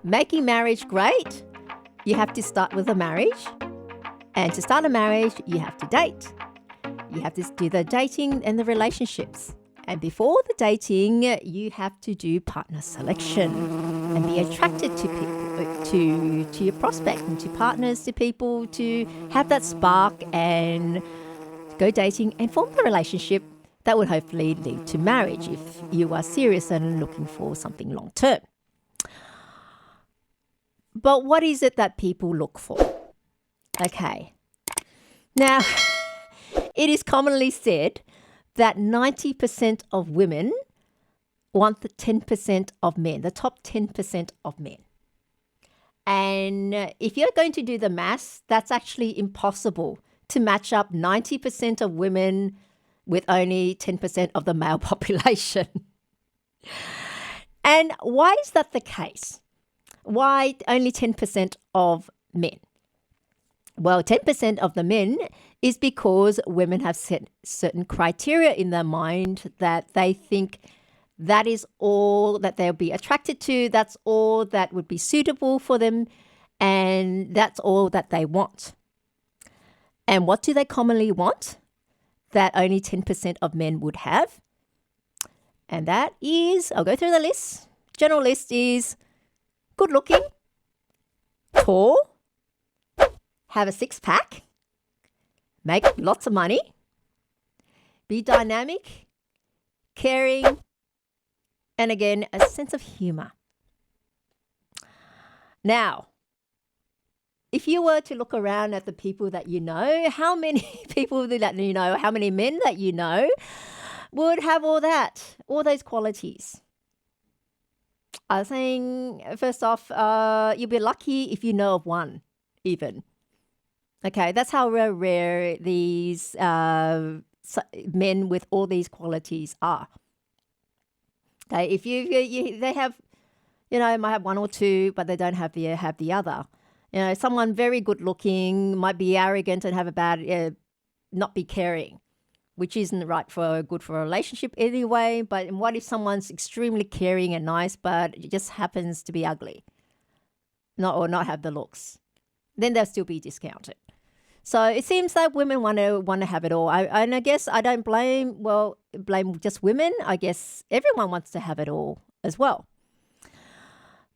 making marriage great, you have to start with a marriage. And to start a marriage, you have to date. You have to do the dating and the relationships. And before the dating, you have to do partner selection and be attracted to people, to your prospect and to partners, to people, to have that spark and go dating and form the relationship that would hopefully lead to marriage if you are serious and looking for something long term. But what is it that people look for? Okay. Now, it is commonly said that 90% of women want the 10% of men, the top 10% of men. And if you're going to do the maths, that's actually impossible to match up 90% of women with only 10% of the male population. And why is that the case? Why only 10% of men? Well, 10% of the men is because women have set certain criteria in their mind that they think that is all that they'll be attracted to, that's all that would be suitable for them, and that's all that they want. And what do they commonly want that only 10% of men would have? And that is, I'll go through the list. General list is good looking, tall, have a six-pack, make lots of money, be dynamic, caring, and again, a sense of humor. Now, if you were to look around at the people that you know, how many people that you know, how many men that you know would have all that, all those qualities? I was saying, first off, you'll be lucky if you know of one, even. Okay, that's how rare these men with all these qualities are. Okay, if they have, might have one or two, but they don't have the other. Someone very good looking might be arrogant and have a bad, not be caring, which isn't good for a relationship anyway. But what if someone's extremely caring and nice, but it just happens to be ugly, not have the looks? Then they'll still be discounted. So it seems that women want to have it all. And I guess I don't blame just women. I guess everyone wants to have it all as well.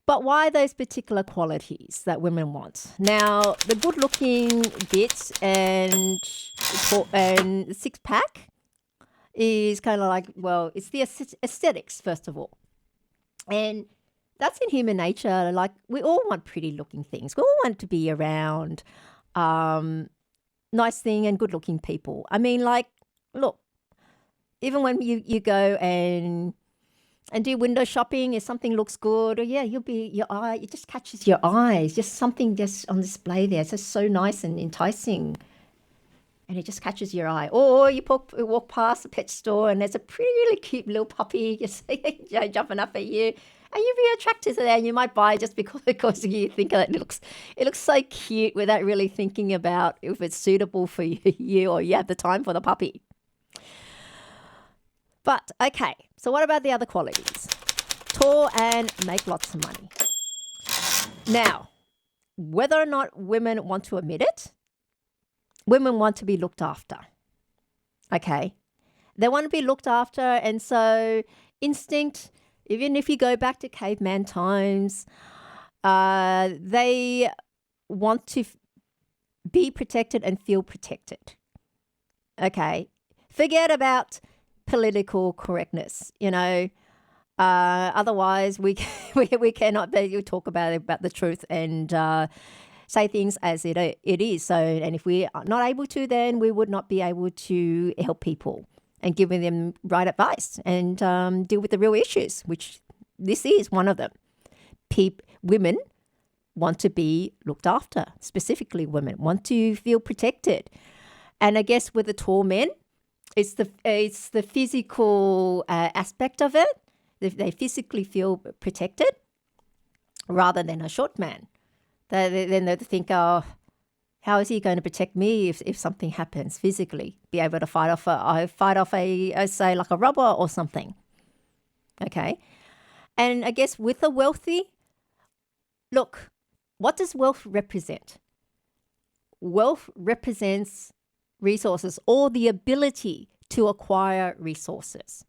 But why those particular qualities that women want? Now, the good-looking bits and six-pack is kind of like, it's the aesthetics, first of all. And that's in human nature. Like, we all want pretty-looking things. We all want to be around nice thing and good-looking people. I mean, like, look, even when you go and do window shopping, if something looks good, or it just catches your eyes. Just something just on display there. It's just so nice and enticing. And it just catches your eye. Or you walk past a pet store and there's a really cute little puppy just jumping up at you. And you'd be attracted to that, and you might buy just because you think it looks so cute without really thinking about if it's suitable for you or you have the time for the puppy. But, okay, so what about the other qualities? Tall and make lots of money. Now, whether or not women want to admit it, women want to be looked after. Okay? They want to be looked after, and so instinct, even if you go back to caveman times, they want to be protected and feel protected. Okay? Forget about political correctness, otherwise we cannot talk about the truth and say things as it is. So, and if we are not able to, then we would not be able to help people and giving them right advice and deal with the real issues, which this is one of them. Women want to be looked after, specifically women want to feel protected. And I guess with the tall men, it's the physical aspect of it. They physically feel protected rather than a short man. Then they think, oh, how is he going to protect me if something happens physically? Be able to fight off say like a robber or something. Okay, and I guess with a wealthy, Look, what does wealth represent? Wealth represents resources or the ability to acquire resources.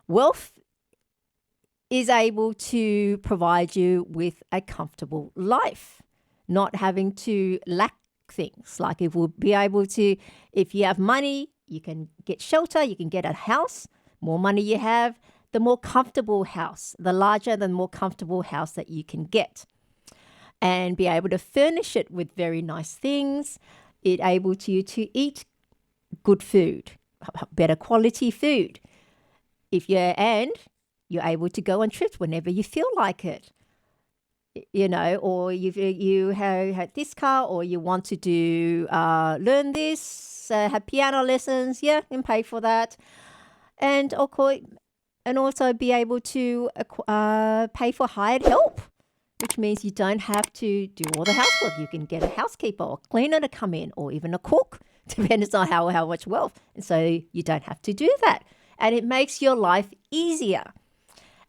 Wealth is able to provide you with a comfortable life, not having to lack things. Like it will be able to, if you have money, you can get shelter, you can get a house. More money you have, the more comfortable house, the larger, the more comfortable house that you can get. And be able to furnish it with very nice things. It able to eat good food, better quality food. And you're able to go on trips whenever you feel like it. Or you have had this car, or you want to do learn this, have piano lessons, and pay for that, and also be able to pay for hired help, which means you don't have to do all the housework. You can get a housekeeper or cleaner to come in, or even a cook, depends on how much wealth, and so you don't have to do that, and it makes your life easier.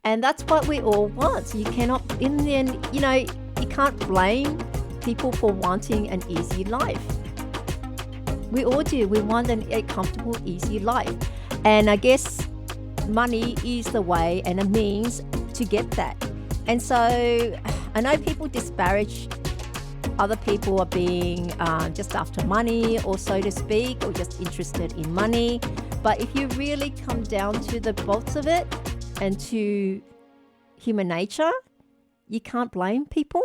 And that's what we all want. You cannot, in the end, you can't blame people for wanting an easy life. We all do. We want a comfortable, easy life. And I guess money is the way and a means to get that. And so I know people disparage other people are being just after money, or so to speak, or just interested in money. But if you really come down to the bolts of it, and to human nature, you can't blame people.